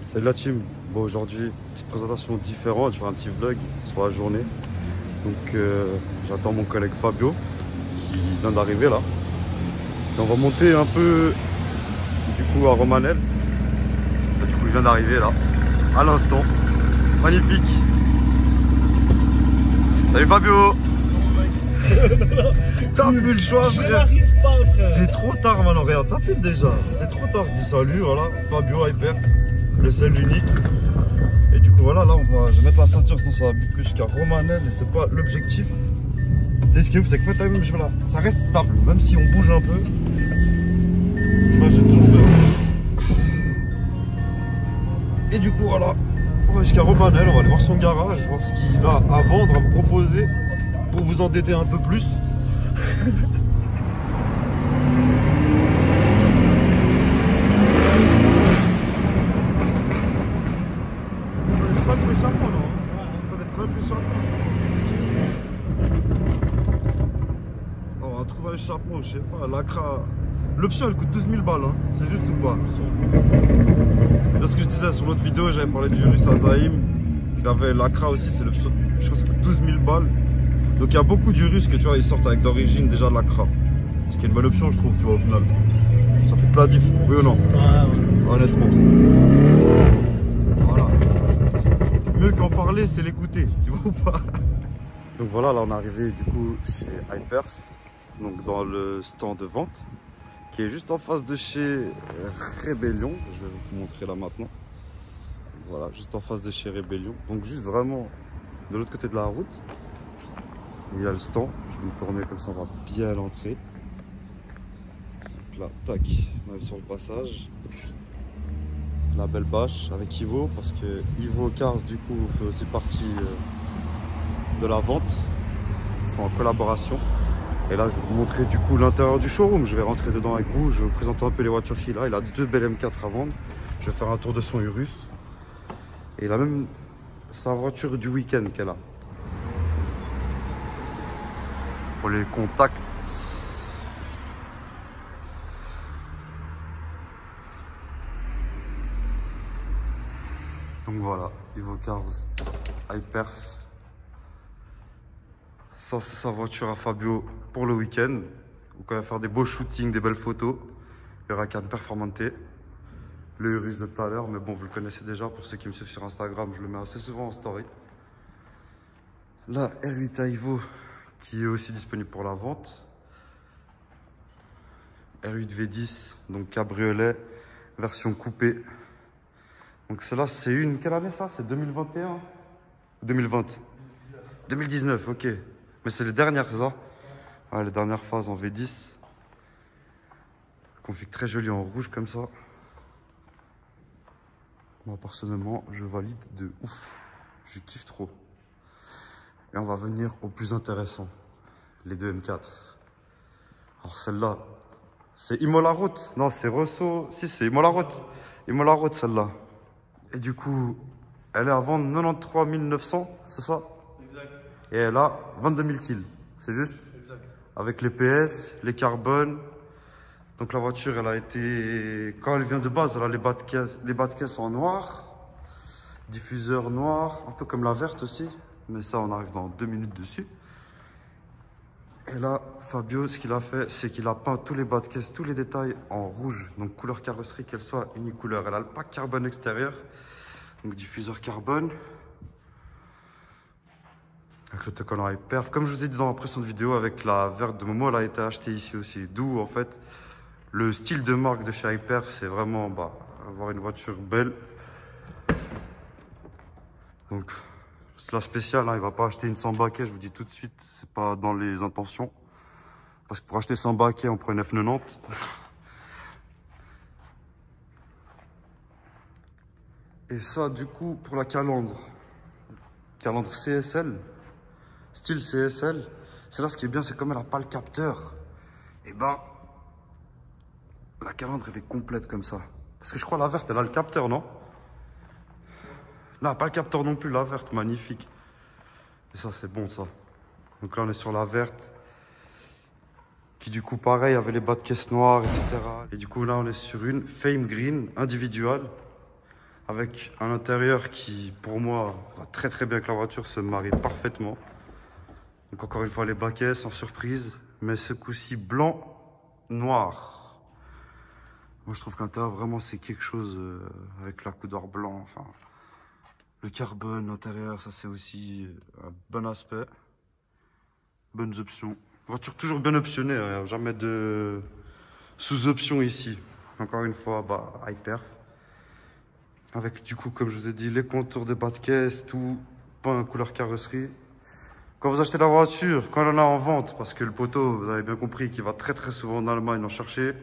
Salut la team. Bon, aujourd'hui, petite présentation différente. Je fais un petit vlog sur la journée. Donc, j'attends mon collègue Fabio qui vient d'arriver là. Et on va monter un peu du coup à Romanel. Du coup, il vient d'arriver là, à l'instant. Magnifique. Salut Fabio. T'as vu le choix, frère? C'est trop tard maintenant, regarde, ça filme déjà. C'est trop tard, dis salut, voilà. Fabio Hyper, le seul unique. Et du coup, voilà, là, je vais mettre la ceinture, sinon ça va plus jusqu'à Romanel. Et c'est pas l'objectif. Tu sais, ce qui est ouf, c'est que même, voilà, ça reste stable. Même si on bouge un peu. Moi, j'ai toujours peur. Et du coup, voilà, on va jusqu'à Romanel. On va aller voir son garage, voir ce qu'il a à vendre, à vous proposer. Pour vous endetter un peu plus. On va trouver un chapeau, je sais pas, l'Acra. L'option elle coûte 12 000 balles, hein. C'est juste ou pas? Là, ce que je disais sur l'autre vidéo, j'avais parlé du Urus Azaïm. Il avait l'Acra aussi, c'est l'option, je crois que ça coûte 12 000 balles. Donc il y a beaucoup d'Urus que tu vois, ils sortent avec d'origine déjà de l'Acra. Ce qui est une bonne option, je trouve, tu vois, au final. Ça fait de la diff, oui ou non? Ouais. Honnêtement. Voilà. Mieux qu'en parler, c'est l'écouter, tu vois ou pas? Donc voilà, là on est arrivé du coup chez Hyperf, donc dans le stand de vente, qui est juste en face de chez Rébellion. Je vais vous montrer là maintenant. Voilà, juste en face de chez Rébellion. Donc juste vraiment de l'autre côté de la route. Il y a le stand. Je vais me tourner comme ça, on va bien l'entrer. Donc là, tac, on arrive sur le passage. La belle bâche avec Ivo, parce que Ivo Cars du coup fait aussi partie de la vente. Ils sont en collaboration. Et là, je vais vous montrer du coup l'intérieur du showroom. Je vais rentrer dedans avec vous. Je vais vous présenter un peu les voitures qu'il a. Il a deux belles M4 à vendre. Je vais faire un tour de son Urus. Et il a même sa voiture du week-end qu'elle a. Pour les contacts. Donc voilà, Ivo Cars Hyperf. Ça, c'est sa voiture à Fabio pour le week-end. Vous pouvez faire des beaux shootings, des belles photos. Il y aura Can Performante. Le Urus de tout à l'heure, mais bon, vous le connaissez déjà. Pour ceux qui me suivent sur Instagram, je le mets assez souvent en story. La R8 à Ivo, qui est aussi disponible pour la vente. R8 V10, donc cabriolet, version coupée. Donc celle-là, c'est une... Quelle année ça? C'est 2021? 2020? 2019, ok. Mais c'est les dernières, c'est ça? Ouais, les dernières phases en V10. Config très joli en rouge comme ça. Moi, personnellement, je valide de ouf. Je kiffe trop. Et on va venir au plus intéressant. Les deux M4. Alors celle-là, c'est Imola Route. Non, c'est Rosso. Si, c'est Imola Route. Imola Route, celle-là. Et du coup, elle est à vendre 93 900, c'est ça? Exact. Et elle a 22 000 kills. C'est juste? Exact. Avec les PS, les carbones. Donc la voiture, elle a été... Quand elle vient de base, elle a les bas de caisse en noir. Diffuseur noir, un peu comme la verte aussi. Mais ça, on arrive dans 2 minutes dessus. Et là, Fabio, ce qu'il a fait, c'est qu'il a peint tous les bas de caisse, tous les détails en rouge. Donc couleur carrosserie, qu'elle soit unicouleur. Elle a le pack carbone extérieur. Donc diffuseur carbone. Avec le Tacon Hyperf. Comme je vous ai dit dans la précédente vidéo, avec la verte de Momo, elle a été achetée ici aussi. D'où, en fait, le style de marque de chez Hyperf, c'est vraiment avoir une voiture belle. Donc, c'est la spéciale, hein, il ne va pas acheter une sans baquet, je vous dis tout de suite, c'est pas dans les intentions. Parce que pour acheter sans baquet, on prend une F90. Et ça, du coup, pour la calandre. Calandre CSL. Style CSL. C'est là ce qui est bien, c'est comme elle n'a pas le capteur. Et ben, la calandre, elle est complète comme ça. Parce que je crois la verte, elle a le capteur, non? Non, pas le capteur non plus, la verte, magnifique. Et ça, c'est bon, ça. Donc là, on est sur la verte. Qui, du coup, pareil, avait les bas de caisse noires, etc. Et du coup, là, on est sur une Fame Green individuelle. avec un intérieur qui, pour moi, va très très bien avec la voiture, se marie parfaitement. Donc encore une fois, les baquets sans surprise, mais ce coup-ci blanc, noir. Moi, je trouve que l'intérieur, vraiment, c'est quelque chose avec la couleur blanc. Enfin, le carbone, l'intérieur, ça c'est aussi un bon aspect. Bonnes options. Voiture toujours bien optionnée, hein, jamais de sous-option ici. Encore une fois, bah, high perf. Avec du coup, comme je vous ai dit, les contours de bas de caisse, tout peint couleur carrosserie. Quand vous achetez la voiture, quand elle en a en vente, parce que le poteau, vous avez bien compris qu'il va très très souvent en Allemagne en chercher,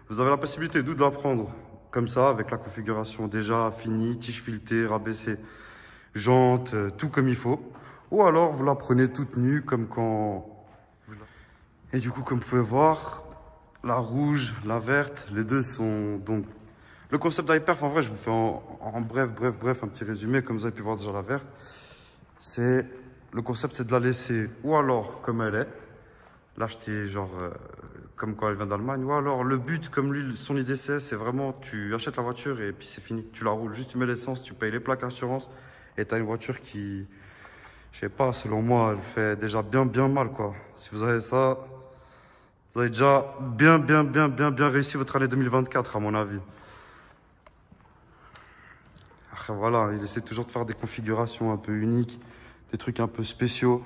vous avez la possibilité de la prendre comme ça, avec la configuration déjà finie, tige filetée, rabaissée, jantes, tout comme il faut. Ou alors vous la prenez toute nue, comme quand... Et du coup, comme vous pouvez voir, la rouge, la verte, les deux sont donc... Le concept d'Hyperf, en vrai, je vous fais en bref, un petit résumé, comme vous avez pu voir déjà la verte. C'est... Le concept, c'est de la laisser ou alors comme elle est, l'acheter genre comme quand elle vient d'Allemagne, ou alors le but, comme lui, son idée c'est vraiment tu achètes la voiture et puis c'est fini. Tu la roules, juste tu mets l'essence, tu payes les plaques assurance et tu as une voiture qui, je sais pas, selon moi, elle fait déjà bien mal quoi. Si vous avez ça, vous avez déjà bien réussi votre année 2024 à mon avis. Après voilà, il essaie toujours de faire des configurations un peu uniques, des trucs un peu spéciaux.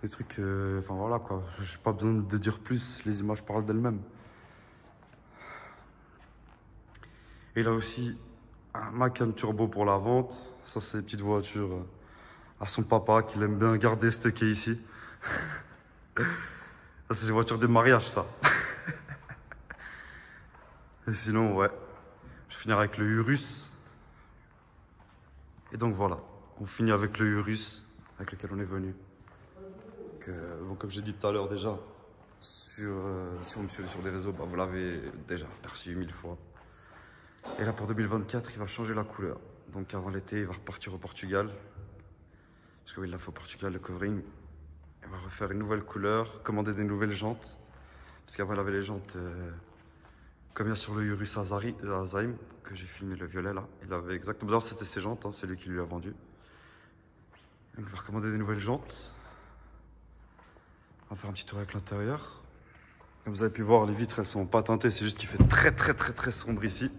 Des trucs, enfin voilà quoi, j'ai pas besoin de dire plus, les images parlent d'elles-mêmes. Et là aussi, un Macan Turbo pour la vente. Ça, c'est des petites voitures à son papa qu'il aime bien garder stocké ici. Ça, c'est des voitures de mariage, ça. Et sinon, ouais, je vais finir avec le Urus. Et donc voilà, on finit avec le Urus avec lequel on est venu. Bon, comme j'ai dit tout à l'heure déjà, si vous me suivez sur des réseaux, bah, vous l'avez déjà aperçu 1000 fois. Et là pour 2024, il va changer la couleur. Donc avant l'été, il va repartir au Portugal. Parce que oui, il l'a fait au Portugal, le covering. Il va refaire une nouvelle couleur, commander des nouvelles jantes. Parce qu'avant, il avait les jantes comme il y a sur le Urus Azaim, que j'ai filmé le violet là. Il avait exactement. D'ailleurs, c'était ses jantes, hein, c'est lui qui lui a vendu. Donc il va recommander des nouvelles jantes. On va faire un petit tour avec l'intérieur. Comme vous avez pu voir, les vitres, elles sont pas teintées. C'est juste qu'il fait très sombre ici.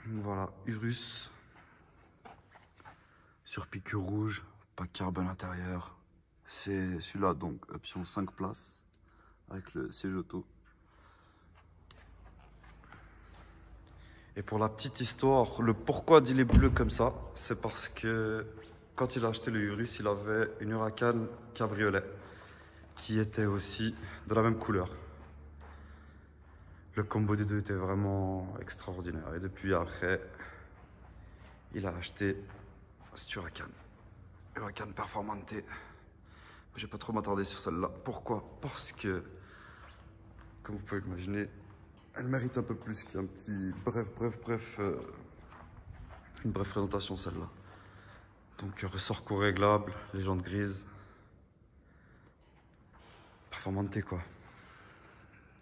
Voilà, Urus. Sur piqûre rouge, pas de carbone intérieur. C'est celui-là, donc option 5 places. Avec le siège auto. Et pour la petite histoire, le pourquoi il est bleu comme ça, c'est parce que quand il a acheté le Urus, il avait une Huracan cabriolet qui était aussi de la même couleur. Le combo des deux était vraiment extraordinaire. Et depuis après, il a acheté cette Huracan. Huracan Performante. Je vais pas trop m'attarder sur celle-là. Pourquoi? Parce que, comme vous pouvez l'imaginer, elle mérite un peu plus qu'un petit une brève présentation celle-là. Donc ressort court réglable, les jantes grises. Performante quoi.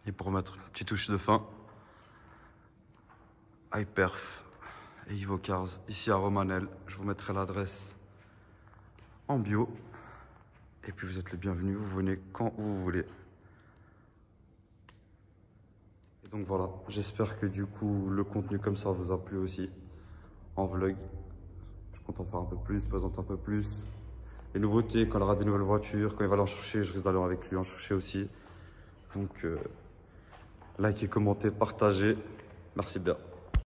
Et pour mettre une petite touche de fin, Hyperf et Evo Cars, ici à Romanel. Je vous mettrai l'adresse en bio. Et puis vous êtes les bienvenus, vous venez quand vous voulez. Et donc voilà, j'espère que du coup le contenu comme ça vous a plu aussi. En vlog, je compte en faire un peu plus, présenter un peu plus. Les nouveautés, quand il aura des nouvelles voitures, quand il va aller en chercher, je risque d'aller avec lui en chercher aussi. Donc, likez, commentez, partagez. Merci bien.